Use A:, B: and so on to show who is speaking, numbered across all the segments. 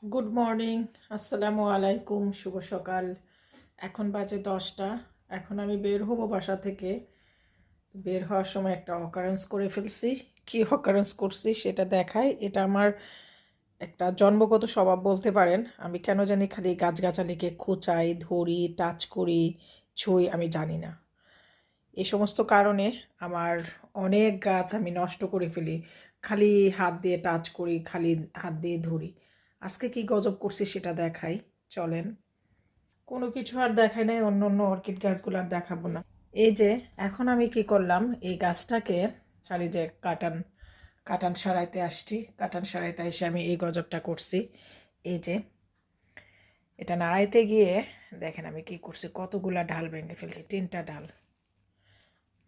A: Good morning, আসসালামু আলাইকুম, শুভ সকাল। এখন বাজে 10টা। এখন আমি বের হব বাসা থেকে। বের হওয়ার সময় একটা অকারেন্স করে ফেলছি। কি অকারেন্স করছি সেটা দেখাই। এটা আমার একটা জন্মগত স্বভাব বলতে পারেন। আমি কেন জানি খালি গাছগাছালিকে খোঁচাই, ধরি, টাচ করি, ছুঁই, আমি জানি না। এই সমস্ত কারণে আমার অনেক গাছ আমি নষ্ট করে ফেলি। খালি হাত দিয়ে টাচ করি, খালি হাত দিয়ে ধরি। আজকে কি গজব করছি সেটা দেখাই, চলেন। কোনো কিছু আর দেখাই নাই, অন্য অন্য অর্কিড গাছগুলো আর দেখাবো না। এই যে এখন আমি কি করলাম, এই গাছটাকে সারি যে কাটান কাটান সারাইতে আসছি, কাটান সারাইতে এসে আমি এই গজবটা করছি। এই যে এটা নাড়াইতে গিয়ে দেখেন আমি কি করছি, কতগুলা ডাল ভেঙে ফেলছি। 3টা ডাল,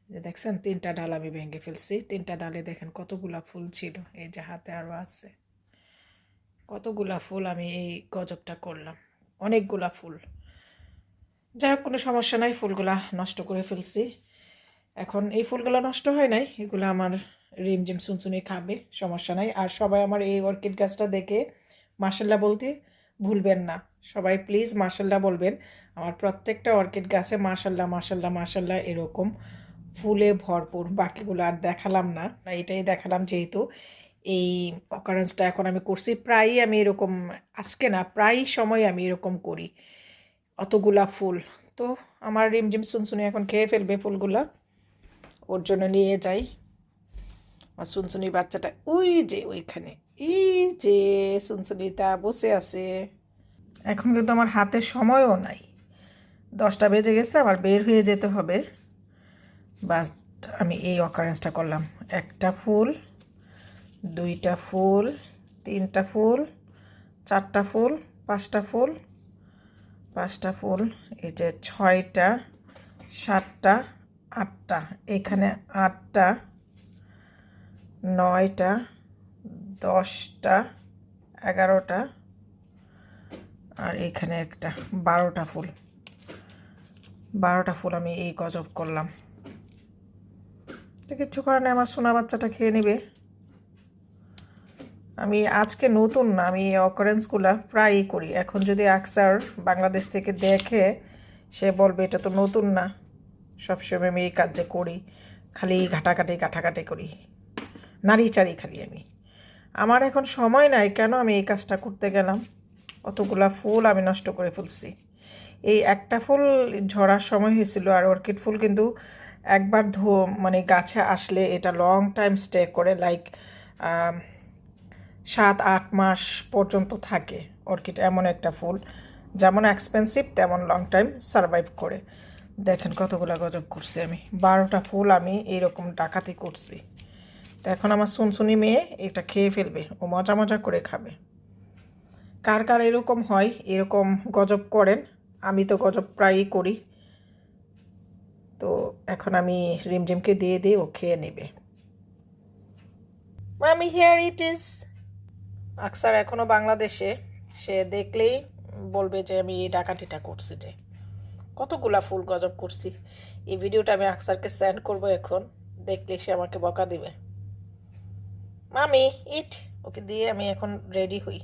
A: যে দেখছেন 3টা ডাল আমি ভেঙে ফেলছি। 3টা ডালে দেখেন কতগুলা ফুল ছিল। এই যে হাতে আরও আছে কতগুলা ফুল। আমি এই গজবটা করলাম, অনেকগুলা ফুল। যাই হোক, কোনো সমস্যা নাই, ফুলগুলা নষ্ট করে ফেলছি। এখন এই ফুলগুলো নষ্ট হয় নাই, এগুলো আমার রিমঝিম সুনসুনি খাবে, সমস্যা নাই। আর সবাই আমার এই অর্কিড গাছটা দেখে মাশাল্লাহ বলতে ভুলবেন না। সবাই প্লিজ মাশাল্লাহ বলবেন। আমার প্রত্যেকটা অর্কিড গাছে মাশাল্লাহ মাশাল্লাহ মাশাল্লাহ এরকম ফুলে ভরপুর। বাকিগুলো আর দেখালাম না, এটাই দেখালাম যেহেতু এই অকারেন্সটা এখন আমি করছি। প্রায়ই আমি এরকম, আজকে না, প্রায় সময় আমি এরকম করি। অতগুলা ফুল তো আমার রিমঝিম সুনসুনি এখন খেয়ে ফেলবে ফুলগুলা, ওর জন্য নিয়ে যাই। আর সুনসুনির বাচ্চাটা ওই যে ওইখানে, এই যে সুনসুনিটা বসে আছে। এখন কিন্তু আমার হাতে সময়ও নাই, 10টা বেজে গেছে, আমার বের হয়ে যেতে হবে। বাস, আমি এই অকারেন্সটা করলাম। একটা ফুল, 2টা ফুল, 3টা ফুল, 4টা ফুল, 5টা ফুল, 5টা ফুল, এই যে 6টা, 7টা, 8টা, এখানে 8টা, 9টা, 10টা, 11টা, আর এখানে একটা 12টা ফুল। 12টা ফুল আমি এই গজব করলাম। তো কিচ্ছু করার নেই, আমার সোনা বাচ্চাটা খেয়ে নেবে। আমি আজকে নতুন না, আমি এই অকারেন্সগুলো প্রায়ই করি। এখন যদি আকসার বাংলাদেশ থেকে দেখে, সে বলবে এটা তো নতুন না, সবসময় আমি এই কাজ যে করি, খালি ঘাটাঘাটি করি, নাড়িচাড়ি খালি আমি। আমার এখন সময় নাই, কেন আমি এই কাজটা করতে গেলাম। অতগুলা ফুল আমি নষ্ট করে ফেলছি। এই একটা ফুল ঝরার সময় হয়েছিল। আর অর্কিড ফুল কিন্তু একবার মানে গাছে আসলে এটা লং টাইম স্টে করে, লাইক 7-8 মাস পর্যন্ত থাকে। অর্কিড এমন একটা ফুল, যেমন এক্সপেন্সিভ তেমন লং টাইম সারভাইভ করে। দেখেন কতগুলা গজব করছি আমি। 12টা ফুল আমি এইরকম ডাকাতি করছি। তো এখন আমার সুনসুনি মেয়ে এটা খেয়ে ফেলবে, ও মজা মজা করে খাবে। কার কার এরকম হয়, এরকম গজব করেন? আমি তো গজব প্রায়ই করি। তো এখন আমি রিমঝিমকে দিয়ে দিই, ও খেয়ে নেবে। মামি, হিয়ার ইট ইজ। আকসার এখনও বাংলাদেশে, সে দেখলেই বলবে যে আমি এই ডাকাতিটা করছি। যে কতগুলা ফুল গজব করছি, এই ভিডিওটা আমি আকসারকে সেন্ড করব। এখন দেখলে সে আমাকে বকা দিবে। মামি ইট, ওকে দিয়ে আমি এখন রেডি হই।